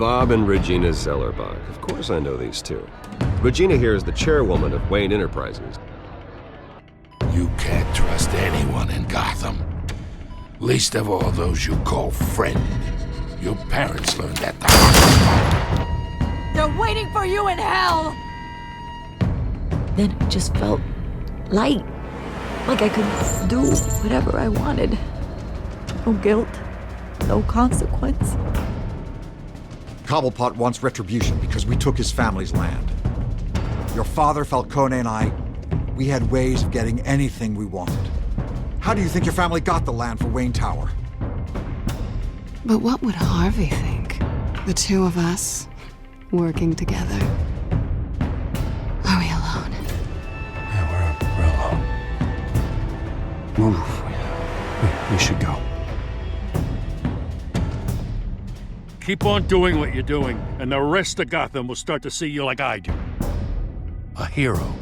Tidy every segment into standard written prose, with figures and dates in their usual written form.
Bob and Regina Zellerbach. Of course I know these two. Regina here is the chairwoman of Wayne Enterprises. You can't trust anyone in Gotham. Least of all those you call friend. Your parents learned that the hard way. They're waiting for you in hell! Then it just felt light. Like I could do whatever I wanted. No guilt, no consequence. Cobblepot wants retribution because we took his family's land. Your father, Falcone, and I, we had ways of getting anything we wanted. How do you think your family got the land for Wayne Tower? But what would Harvey think? The two of us, working together. Are we alone? Yeah, we're alone. Move. We should go. Keep on doing what you're doing, and the rest of Gotham will start to see you like I do. A hero.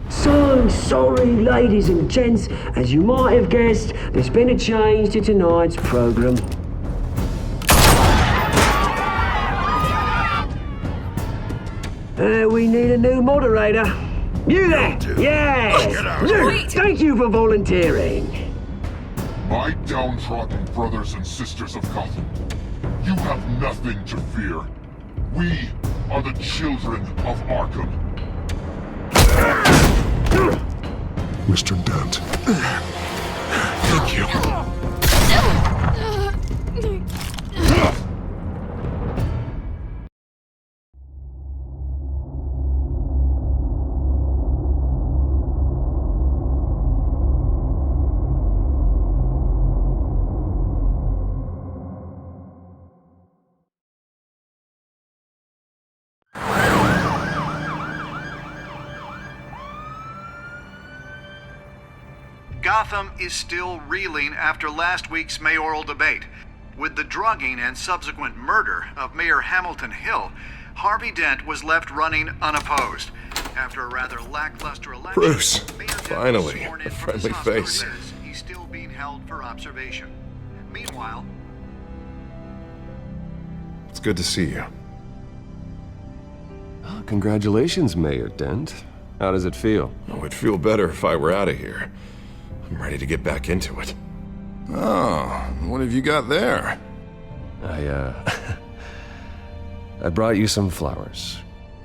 So sorry, ladies and gents. As you might have guessed, there's been a change to tonight's program. We need a new moderator. You there? Yes! You! Thank you for volunteering. My downtrodden brothers and sisters of Gotham, you have nothing to fear. We are the children of Arkham. Mr. Dent. Thank you. Gotham is still reeling after last week's mayoral debate. With the drugging and subsequent murder of Mayor Hamilton Hill, Harvey Dent was left running unopposed. After a rather lackluster election, Bruce, Mayor Dent was finally, sworn in a from friendly his hospital face. bed. He's still being held for observation. Meanwhile, It's good to see you. Oh, congratulations, Mayor Dent. How does it feel? Oh, it'd feel better if I were out of here. I'm ready to get back into it. Oh, what have you got there? I brought you some flowers.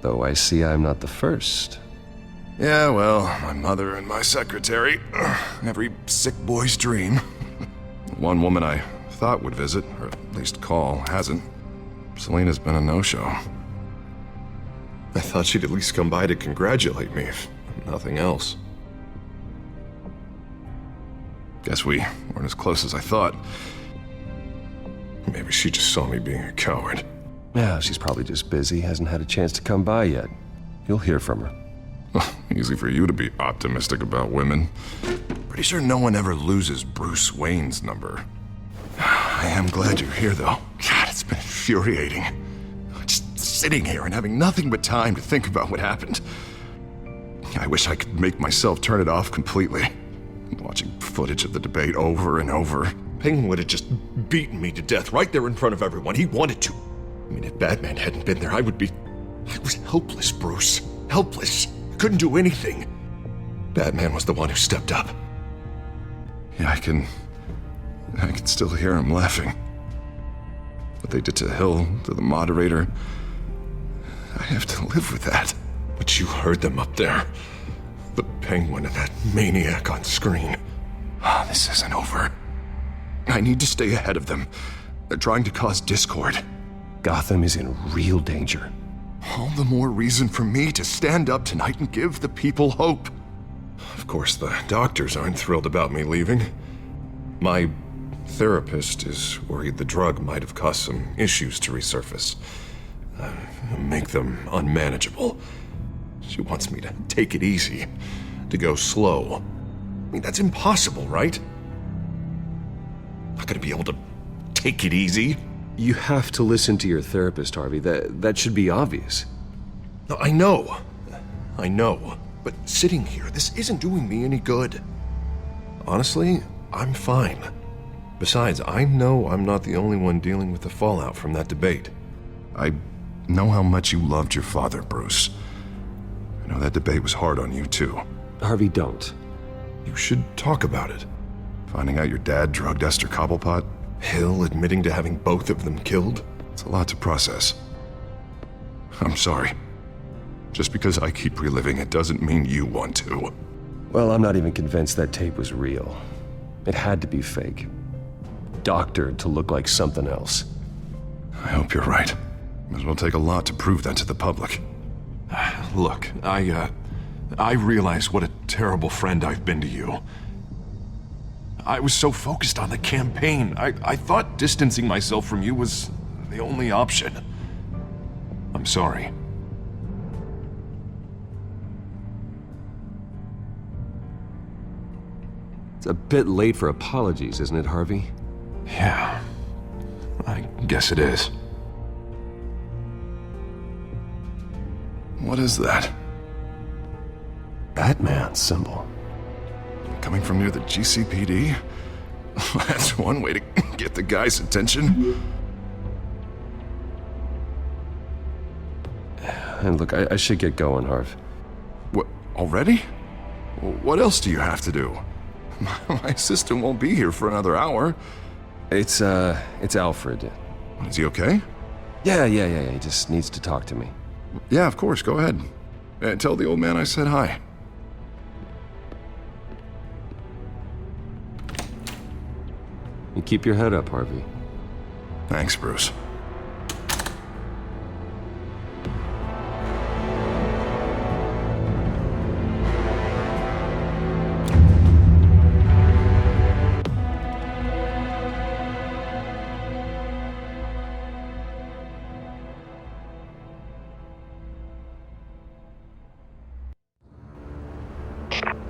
Though I see I'm not the first. Yeah, well, my mother and my secretary. Every sick boy's dream. One woman I thought would visit, or at least call, hasn't. Selena's been a no-show. I thought she'd at least come by to congratulate me, if nothing else. Guess we weren't as close as I thought. Maybe she just saw me being a coward. Yeah, she's probably just busy, hasn't had a chance to come by yet. You'll hear from her. Easy for you to be optimistic about women. Pretty sure no one ever loses Bruce Wayne's number. I am glad you're here, though. God, it's been infuriating. Just sitting here and having nothing but time to think about what happened. I wish I could make myself turn it off completely. Watching footage of the debate over and over. Penguin would have just beaten me to death right there in front of everyone. He wanted to. I mean, if Batman hadn't been there, I was helpless, Bruce. Helpless. Couldn't do anything. Batman was the one who stepped up. Yeah, I can still hear him laughing. What they did to Hill, to the moderator, I have to live with that. But you heard them up there. The Penguin and that maniac on screen. Oh, this isn't over. I need to stay ahead of them. They're trying to cause discord. Gotham is in real danger. All the more reason for me to stand up tonight and give the people hope. Of course, the doctors aren't thrilled about me leaving. My therapist is worried the drug might have caused some issues to resurface. Make them unmanageable. She wants me to take it easy, to go slow. I mean, that's impossible, right? Not gonna be able to take it easy. You have to listen to your therapist, Harvey. That should be obvious. No, I know. But sitting here, this isn't doing me any good. Honestly, I'm fine. Besides, I know I'm not the only one dealing with the fallout from that debate. I know how much you loved your father, Bruce. I know that debate was hard on you, too. Harvey, don't. You should talk about it. Finding out your dad drugged Esther Cobblepot, Hill admitting to having both of them killed. It's a lot to process. I'm sorry. Just because I keep reliving it doesn't mean you want to. Well, I'm not even convinced that tape was real. It had to be fake. Doctored to look like something else. I hope you're right. Might as well take a lot to prove that to the public. Look, I realize what a terrible friend I've been to you. I was so focused on the campaign. I thought distancing myself from you was the only option. I'm sorry. It's a bit late for apologies, isn't it, Harvey? Yeah, I guess it is. What is that? Batman symbol. Coming from near the GCPD? That's one way to get the guy's attention. And look, I should get going, Harv. What, already? What else do you have to do? My assistant won't be here for another hour. It's Alfred. Is he okay? Yeah, he just needs to talk to me. Yeah, of course, go ahead. Tell the old man I said hi. You keep your head up, Harvey. Thanks, Bruce.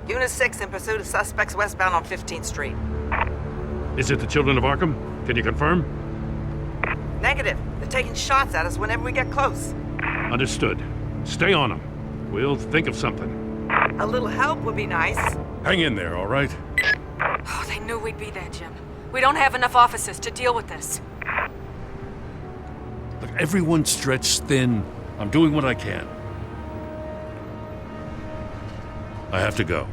Unit 6 in pursuit of suspects westbound on 15th Street. Is it the Children of Arkham? Can you confirm? Negative. They're taking shots at us whenever we get close. Understood. Stay on them. We'll think of something. A little help would be nice. Hang in there, all right? Oh, they knew we'd be there, Jim. We don't have enough officers to deal with this. Look, everyone's stretched thin. I'm doing what I can. I have to go.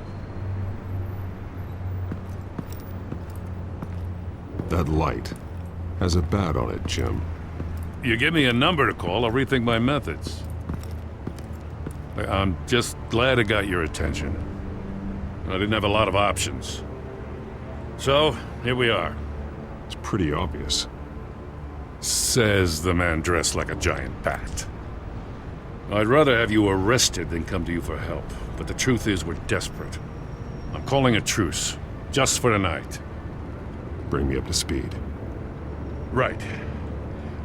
That light has a bat on it, Jim. You give me a number to call, I'll rethink my methods. I'm just glad it got your attention. I didn't have a lot of options. So, here we are. It's pretty obvious. Says the man dressed like a giant bat. I'd rather have you arrested than come to you for help, but the truth is we're desperate. I'm calling a truce, just for tonight. Bring me up to speed. Right.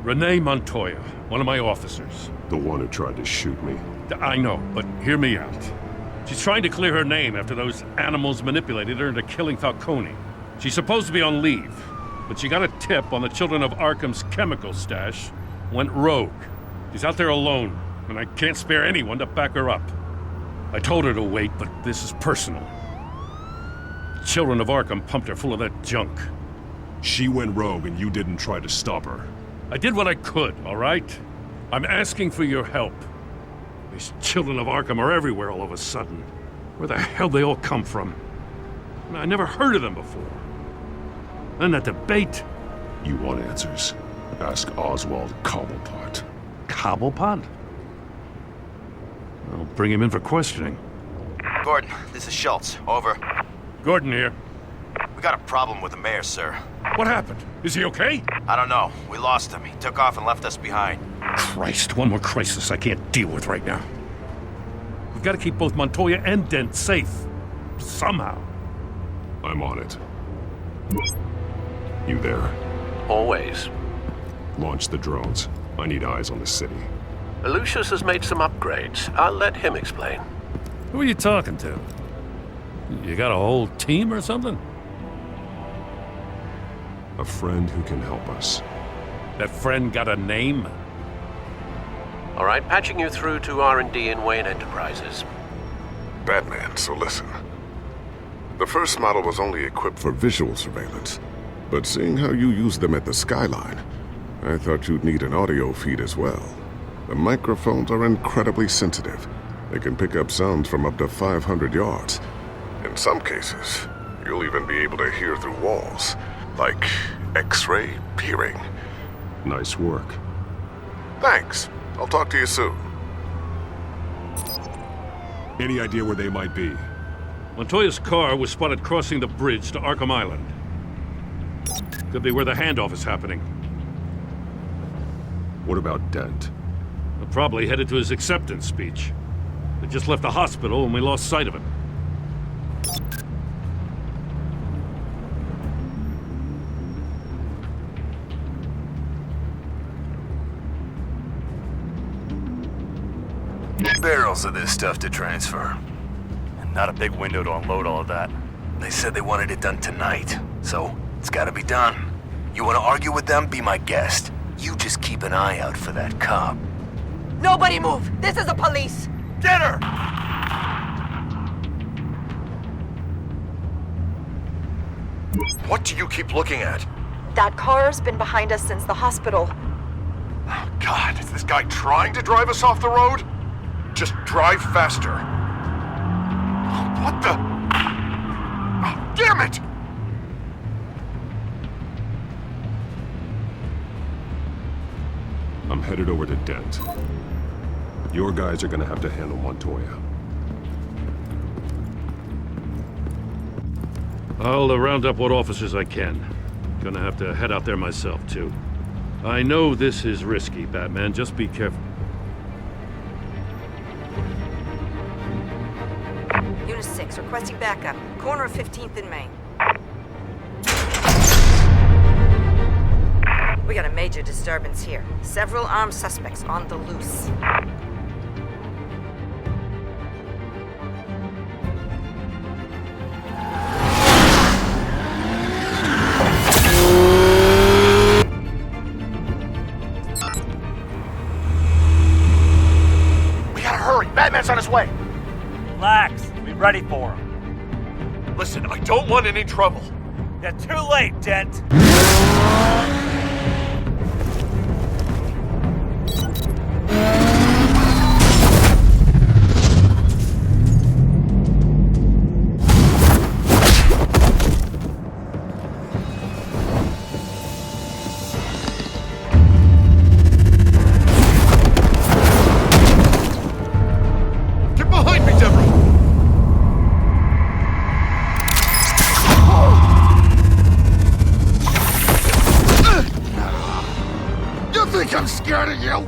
Renee Montoya, one of my officers. The one who tried to shoot me. I know, but hear me out. She's trying to clear her name after those animals manipulated her into killing Falcone. She's supposed to be on leave, but she got a tip on the Children of Arkham's chemical stash, went rogue. She's out there alone, and I can't spare anyone to back her up. I told her to wait, but this is personal. The Children of Arkham pumped her full of that junk. She went rogue and you didn't try to stop her. I did what I could, all right? I'm asking for your help. These Children of Arkham are everywhere all of a sudden. Where the hell they all come from? I never heard of them before. And that debate. You want answers? Ask Oswald Cobblepot. Cobblepot? I'll bring him in for questioning. Gordon, this is Schultz. Over. Gordon here. We got a problem with the mayor, sir. What happened? Is he okay? I don't know. We lost him. He took off and left us behind. Christ, one more crisis I can't deal with right now. We've got to keep both Montoya and Dent safe. Somehow. I'm on it. You there? Always. Launch the drones. I need eyes on the city. Lucius has made some upgrades. I'll let him explain. Who are you talking to? You got a whole team or something? A friend who can help us. That friend got a name? All right, patching you through to R&D in Wayne Enterprises. Batman, so listen. The first model was only equipped for visual surveillance. But seeing how you use them at the Skyline, I thought you'd need an audio feed as well. The microphones are incredibly sensitive. They can pick up sounds from up to 500 yards. In some cases, you'll even be able to hear through walls, like X-ray peering. Nice work. Thanks. I'll talk to you soon. Any idea where they might be? Montoya's car was spotted crossing the bridge to Arkham Island. Could be where the handoff is happening. What about Dent? They're probably headed to his acceptance speech. They just left the hospital and we lost sight of him. Barrels of this stuff to transfer. And not a big window to unload all of that. They said they wanted it done tonight, so it's gotta be done. You wanna argue with them? Be my guest. You just keep an eye out for that cop. Nobody move! This is the police! Get her! What do you keep looking at? That car's been behind us since the hospital. Oh, God, is this guy trying to drive us off the road? Just drive faster. What the? Oh, damn it! I'm headed over to Dent. Your guys are gonna have to handle Montoya. I'll round up what officers I can. Gonna have to head out there myself, too. I know this is risky, Batman. Just be careful. Unit 6, requesting backup. Corner of 15th and Main. We got a major disturbance here. Several armed suspects on the loose. We gotta hurry! Batman's on his way! Relax. Be ready for him. Listen, I don't want any trouble. You're too late, Dent. I'm scared of you!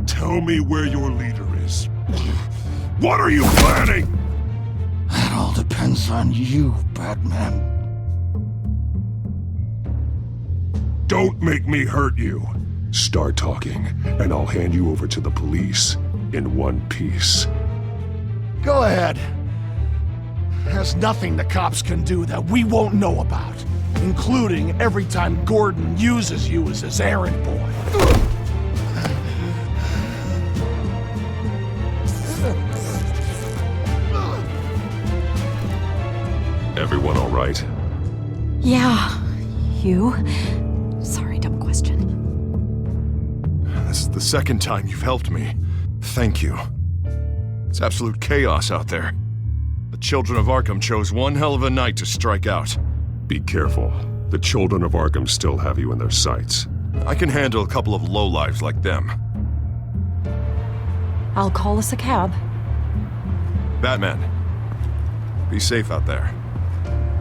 Tell me where your leader is. What are you planning? That all depends on you, Batman. Don't make me hurt you. Start talking, and I'll hand you over to the police in one piece. Go ahead. There's nothing the cops can do that we won't know about, including every time Gordon uses you as his errand boy. Everyone all right? Yeah. You? Sorry, dumb question. This is the second time you've helped me. Thank you. It's absolute chaos out there. The children of Arkham chose one hell of a night to strike out. Be careful. The children of Arkham still have you in their sights. I can handle a couple of lowlives like them. I'll call us a cab. Batman, be safe out there.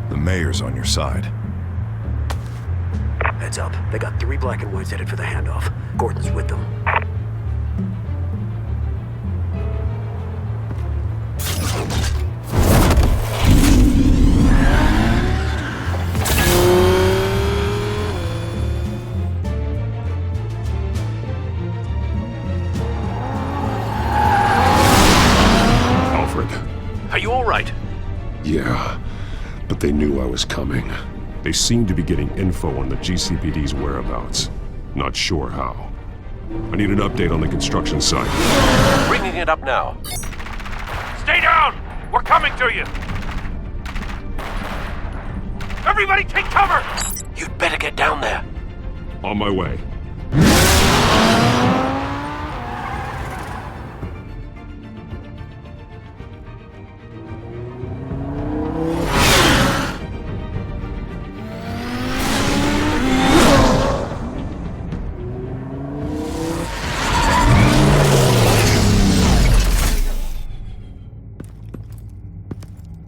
The mayor's on your side. Heads up. They got 3 black and whites headed for the handoff. Gordon's with them. Are you all right? Yeah, but they knew I was coming. They seemed to be getting info on the GCPD's whereabouts. Not sure how. I need an update on the construction site. Bringing it up now. Stay down! We're coming to you! Everybody take cover! You'd better get down there. On my way.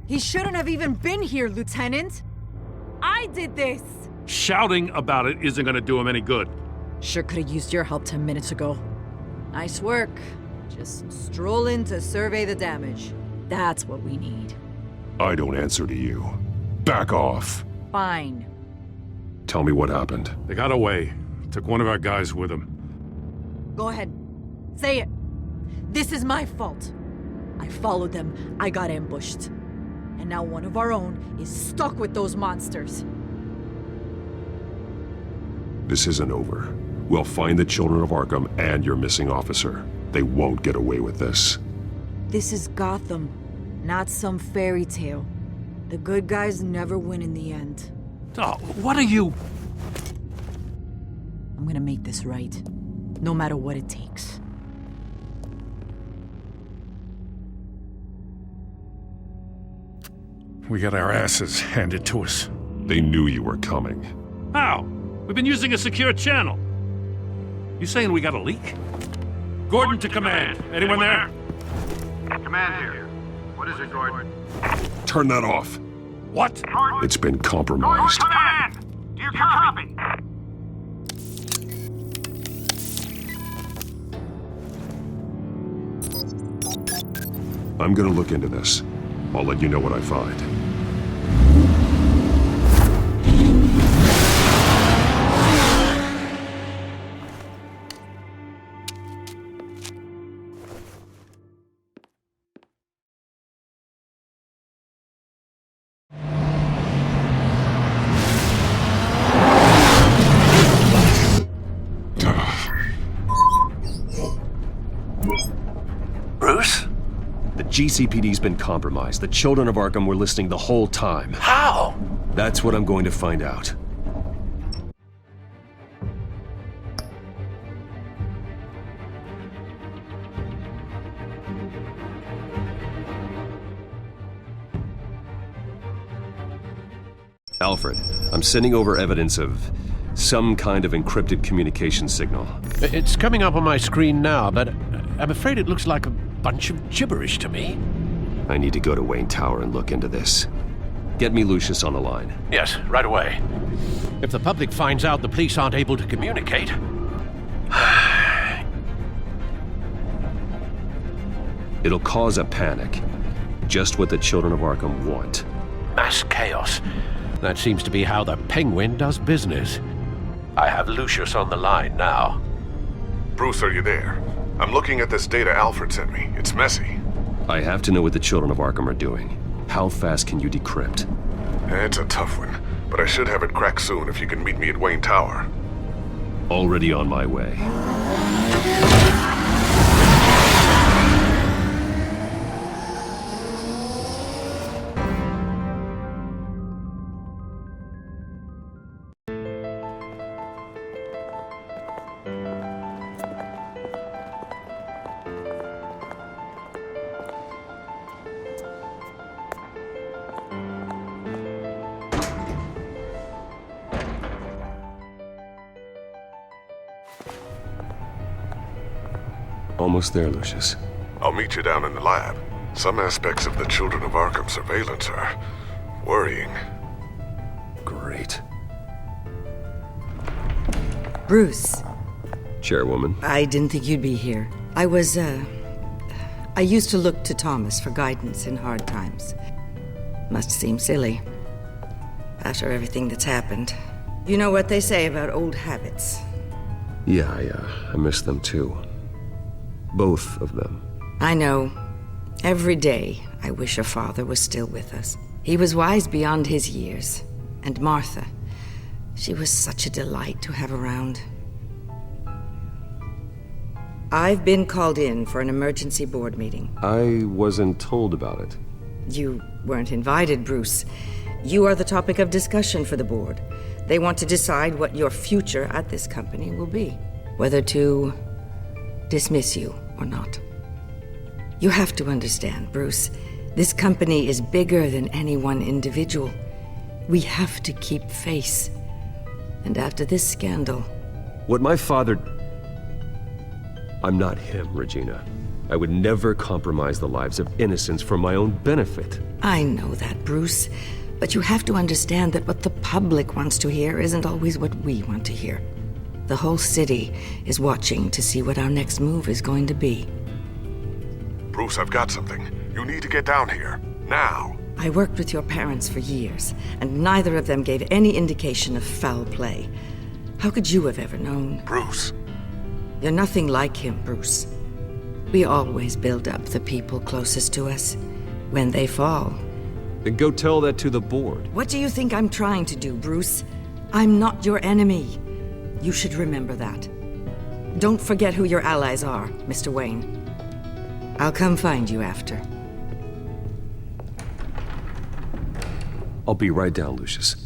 He shouldn't have even been here, Lieutenant. I did this. Shouting about it isn't gonna do him any good. Sure could have used your help 10 minutes ago. Nice work. Just stroll in to survey the damage. That's what we need. I don't answer to you. Back off. Fine. Tell me what happened. They got away. Took one of our guys with them. Go ahead. Say it. This is my fault. I followed them. I got ambushed. And now one of our own is stuck with those monsters. This isn't over. We'll find the children of Arkham and your missing officer. They won't get away with this. This is Gotham, not some fairy tale. The good guys never win in the end. Oh, what are you... I'm gonna make this right, no matter what it takes. We got our asses handed to us. They knew you were coming. How? We've been using a secure channel. You saying we got a leak? Gordon to command. Anyone there? Command here. What is it, Gordon? Turn that off. What? It's been compromised. Command! Do you copy? I'm gonna look into this. I'll let you know what I find. Bruce? The GCPD's been compromised. The children of Arkham were listening the whole time. How? That's what I'm going to find out. Alfred, I'm sending over evidence of some kind of encrypted communication signal. It's coming up on my screen now, but I'm afraid it looks like a bunch of gibberish to me. I need to go to Wayne Tower and look into this. Get me Lucius on the line. Yes, right away. If the public finds out the police aren't able to communicate... It'll cause a panic. Just what the children of Arkham want. Mass chaos. That seems to be how the Penguin does business. I have Lucius on the line now. Bruce, are you there? I'm looking at this data Alfred sent me. It's messy. I have to know what the children of Arkham are doing. How fast can you decrypt? It's a tough one, but I should have it cracked soon if you can meet me at Wayne Tower. Already on my way. Almost there, Lucius. I'll meet you down in the lab. Some aspects of the Children of Arkham surveillance are worrying. Great. Bruce. Chairwoman. I didn't think you'd be here. I used to look to Thomas for guidance in hard times. Must seem silly. After everything that's happened. You know what they say about old habits. Yeah, I miss them too. Both of them. I know. Every day, I wish your father was still with us. He was wise beyond his years. And Martha, she was such a delight to have around. I've been called in for an emergency board meeting. I wasn't told about it. You weren't invited, Bruce. You are the topic of discussion for the board. They want to decide what your future at this company will be. Whether to dismiss you or not. You have to understand, Bruce. This company is bigger than any one individual. We have to keep face. And after this scandal... What my father... I'm not him, Regina. I would never compromise the lives of innocents for my own benefit. I know that, Bruce. But you have to understand that what the public wants to hear isn't always what we want to hear. The whole city is watching to see what our next move is going to be. Bruce, I've got something. You need to get down here. Now. I worked with your parents for years, and neither of them gave any indication of foul play. How could you have ever known? Bruce. You're nothing like him, Bruce. We always build up the people closest to us. When they fall... Then go tell that to the board. What do you think I'm trying to do, Bruce? I'm not your enemy. You should remember that. Don't forget who your allies are, Mr. Wayne. I'll come find you after. I'll be right down, Lucius.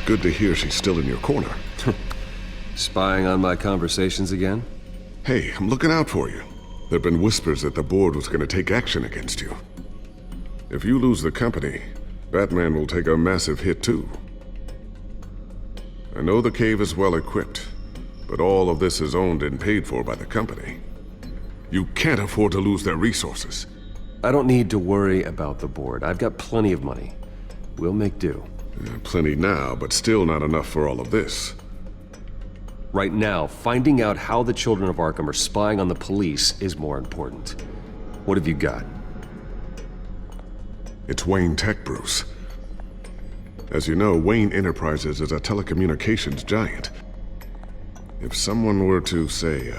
Good to hear she's still in your corner. Spying on my conversations again? Hey, I'm looking out for you. There've been whispers that the board was going to take action against you. If you lose the company, Batman will take a massive hit too. I know the cave is well equipped, but all of this is owned and paid for by the company. You can't afford to lose their resources. I don't need to worry about the board. I've got plenty of money. We'll make do. Plenty now, but still not enough for all of this. Right now, finding out how the children of Arkham are spying on the police is more important. What have you got? It's Wayne Tech, Bruce. As you know, Wayne Enterprises is a telecommunications giant. If someone were to, say,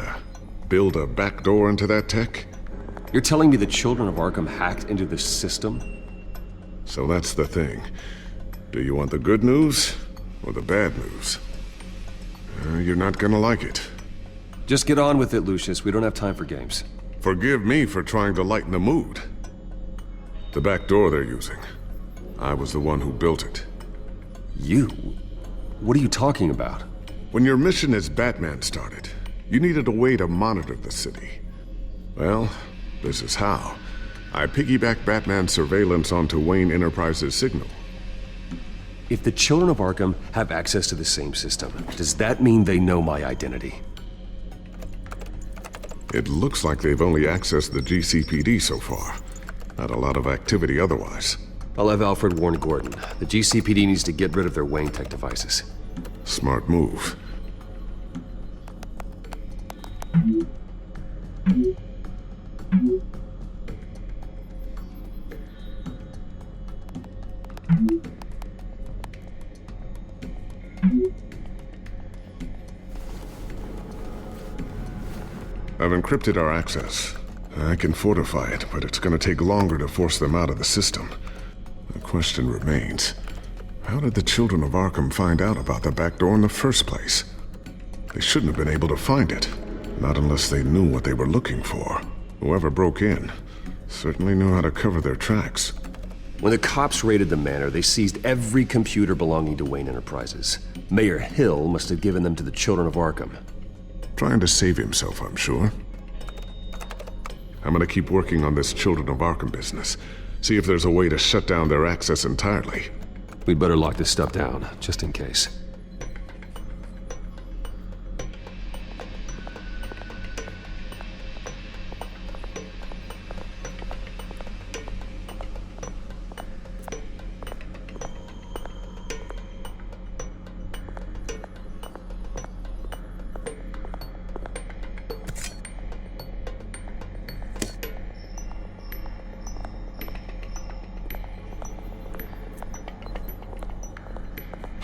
build a backdoor into that tech... You're telling me the children of Arkham hacked into this system? So that's the thing. Do you want the good news or the bad news? You're not gonna like it. Just get on with it, Lucius. We don't have time for games. Forgive me for trying to lighten the mood. The back door they're using. I was the one who built it. You? What are you talking about? When your mission as Batman started, you needed a way to monitor the city. Well, this is how. I piggybacked Batman's surveillance onto Wayne Enterprises' signal. If the children of Arkham have access to the same system, does that mean they know my identity? It looks like they've only accessed the GCPD so far. Not a lot of activity otherwise. I'll have Alfred warn Gordon. The GCPD needs to get rid of their Wayne Tech devices. Smart move. I've encrypted our access. I can fortify it, but it's gonna take longer to force them out of the system. The question remains, how did the children of Arkham find out about the back door in the first place? They shouldn't have been able to find it. Not unless they knew what they were looking for. Whoever broke in certainly knew how to cover their tracks. When the cops raided the manor, they seized every computer belonging to Wayne Enterprises. Mayor Hill must have given them to the children of Arkham. Trying to save himself, I'm sure. I'm gonna keep working on this Children of Arkham business. See if there's a way to shut down their access entirely. We'd better lock this stuff down, just in case.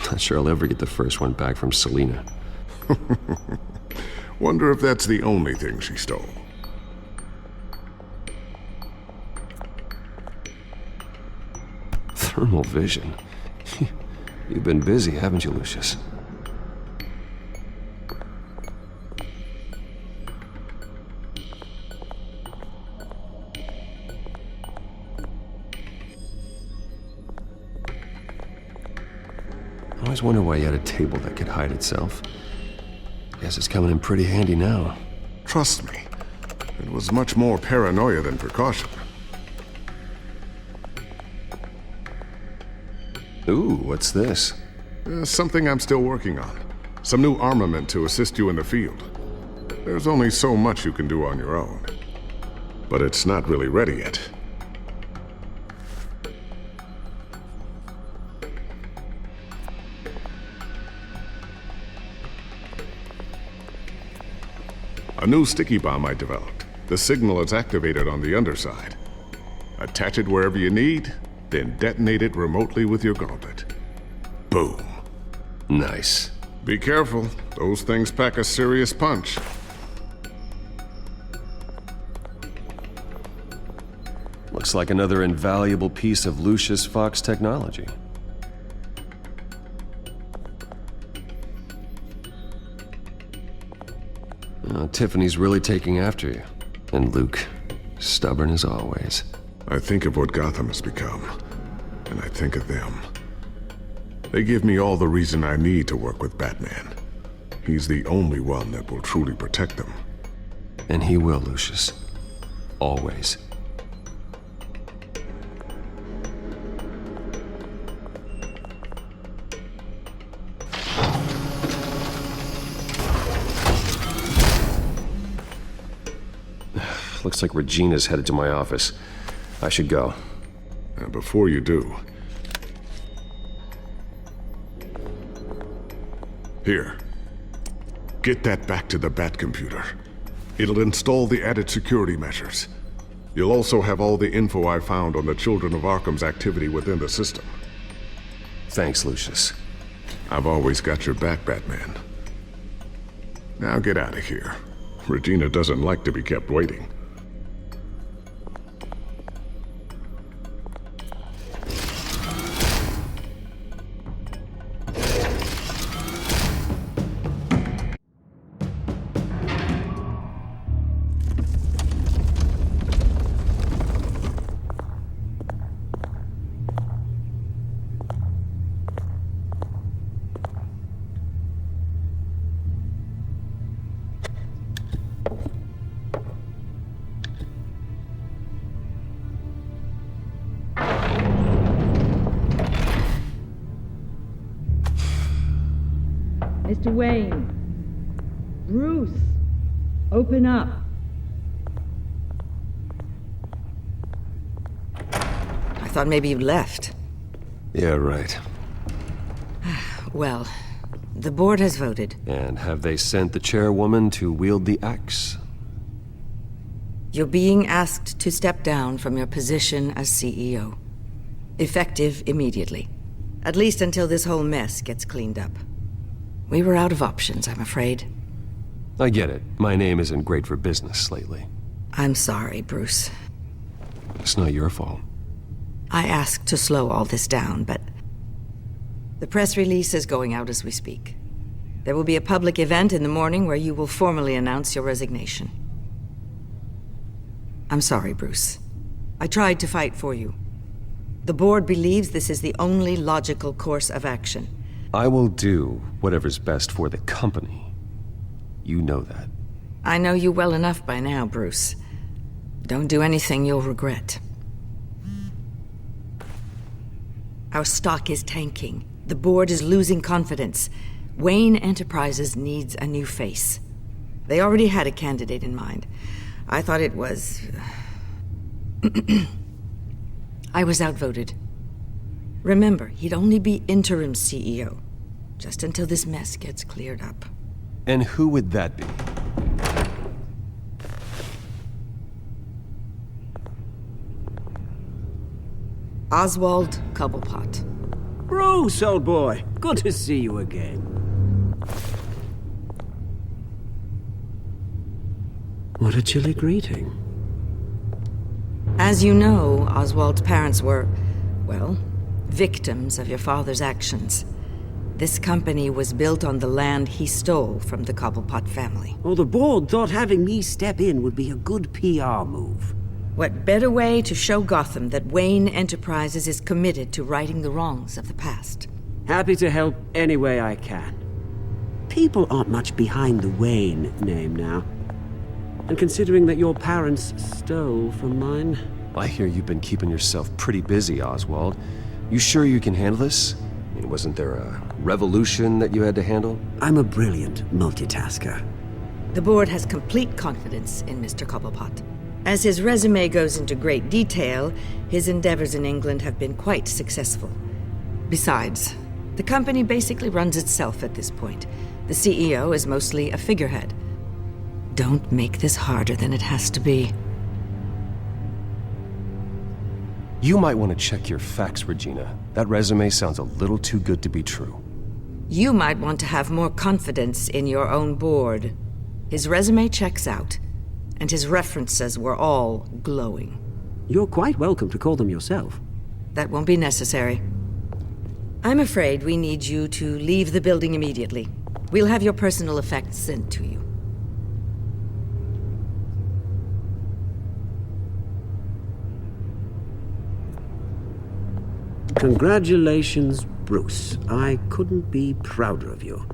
Not sure I'll ever get the first one back from Selina. Wonder if that's the only thing she stole. Thermal vision. You've been busy, haven't you, Lucius? I always wonder why you had a table that could hide itself. Guess it's coming in pretty handy now. Trust me, it was much more paranoia than precaution. Ooh, what's this? Something I'm still working on. Some new armament to assist you in the field. There's only so much you can do on your own. But it's not really ready yet. A new sticky bomb I developed. The signal is activated on the underside. Attach it wherever you need, then detonate it remotely with your gauntlet. Boom. Nice. Be careful. Those things pack a serious punch. Looks like another invaluable piece of Lucius Fox technology. Tiffany's really taking after you. And Luke, stubborn as always. I think of what Gotham has become, and I think of them. They give me all the reason I need to work with Batman. He's the only one that will truly protect them. And he will, Lucius. Always. Looks like Regina's headed to my office. I should go. And before you do... Here. Get that back to the Bat computer. It'll install the added security measures. You'll also have all the info I found on the Children of Arkham's activity within the system. Thanks, Lucius. I've always got your back, Batman. Now get out of here. Regina doesn't like to be kept waiting. Mr. Wayne. Bruce. Open up. I thought maybe you'd left. Yeah, right. Well, the board has voted. And have they sent the chairwoman to wield the axe? You're being asked to step down from your position as CEO. Effective immediately. At least until this whole mess gets cleaned up. We were out of options, I'm afraid. I get it. My name isn't great for business lately. I'm sorry, Bruce. It's not your fault. I asked to slow all this down, but... The press release is going out as we speak. There will be a public event in the morning where you will formally announce your resignation. I'm sorry, Bruce. I tried to fight for you. The board believes this is the only logical course of action. I will do whatever's best for the company. You know that. I know you well enough by now, Bruce. Don't do anything you'll regret. Our stock is tanking. The board is losing confidence. Wayne Enterprises needs a new face. They already had a candidate in mind. I thought it was... I was outvoted. Remember, he'd only be interim CEO, just until this mess gets cleared up. And who would that be? Oswald Cobblepot. Bruce, old boy. Good to see you again. What a chilly greeting. As you know, Oswald's parents were, well, victims of your father's actions. This company was built on the land he stole from the Cobblepot family. Well, the board thought having me step in would be a good PR move. What better way to show Gotham that Wayne Enterprises is committed to righting the wrongs of the past? Happy to help any way I can. People aren't much behind the Wayne name now. And considering that your parents stole from mine... I hear you've been keeping yourself pretty busy, Oswald. You sure you can handle this? I mean, wasn't there a revolution that you had to handle? I'm a brilliant multitasker. The board has complete confidence in Mr. Cobblepot. As his resume goes into great detail, his endeavors in England have been quite successful. Besides, the company basically runs itself at this point. The CEO is mostly a figurehead. Don't make this harder than it has to be. You might want to check your facts, Regina. That resume sounds a little too good to be true. You might want to have more confidence in your own board. His resume checks out, and his references were all glowing. You're quite welcome to call them yourself. That won't be necessary. I'm afraid we need you to leave the building immediately. We'll have your personal effects sent to you. Congratulations, Bruce. I couldn't be prouder of you.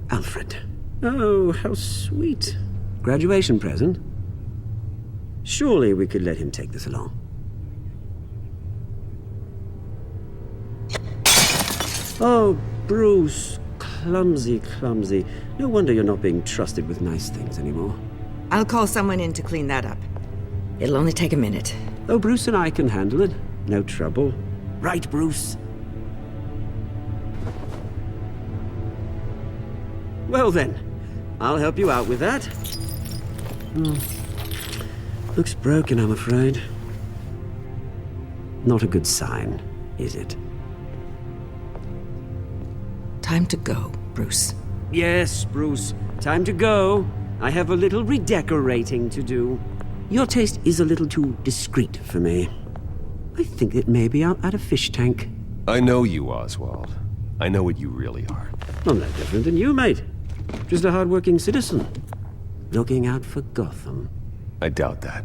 Alfred. Oh, how sweet. Graduation present? Surely we could let him take this along. Oh, Bruce. Clumsy, clumsy. No wonder you're not being trusted with nice things anymore. I'll call someone in to clean that up. It'll only take a minute. Oh, Bruce and I can handle it. No trouble. Right, Bruce? Well then, I'll help you out with that. Looks broken, I'm afraid. Not a good sign, is it? Time to go, Bruce. Yes, Bruce. Time to go. I have a little redecorating to do. Your taste is a little too discreet for me. I think that maybe I'll add a fish tank. I know you, Oswald. I know what you really are. I'm no different than you, mate. Just a hard-working citizen. Looking out for Gotham. I doubt that.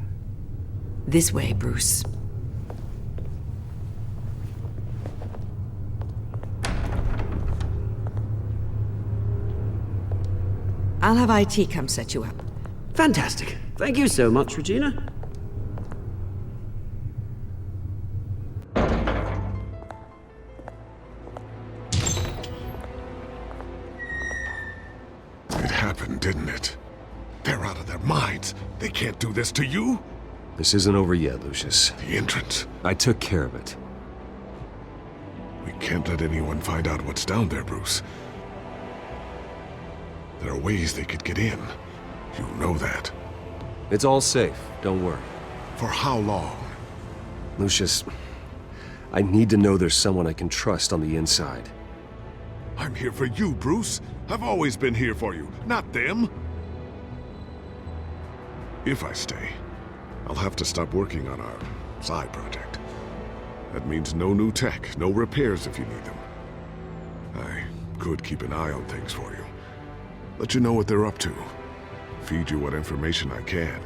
This way, Bruce. I'll have IT come set you up. Fantastic. Thank you so much, Regina. It happened, didn't it? They're out of their minds. They can't do this to you. This isn't over yet, Lucius. The entrance. I took care of it. We can't let anyone find out what's down there, Bruce. There are ways they could get in. You know that. It's all safe. Don't worry. For how long? Lucius, I need to know there's someone I can trust on the inside. I'm here for you, Bruce. I've always been here for you, not them. If I stay, I'll have to stop working on our side project. That means no new tech, no repairs if you need them. I could keep an eye on things for you. Let you know what they're up to. Feed you what information I can.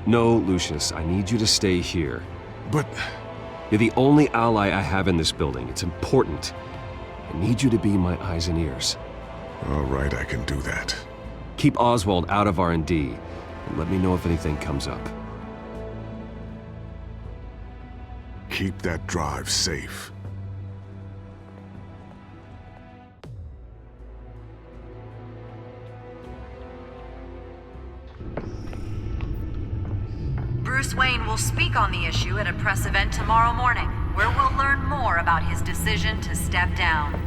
No, Lucius, I need you to stay here. But... You're the only ally I have in this building. It's important. I need you to be my eyes and ears. All right, I can do that. Keep Oswald out of R&D, and let me know if anything comes up. Keep that drive safe. Bruce Wayne will speak on the issue at a press event tomorrow morning, where we'll learn more about his decision to step down.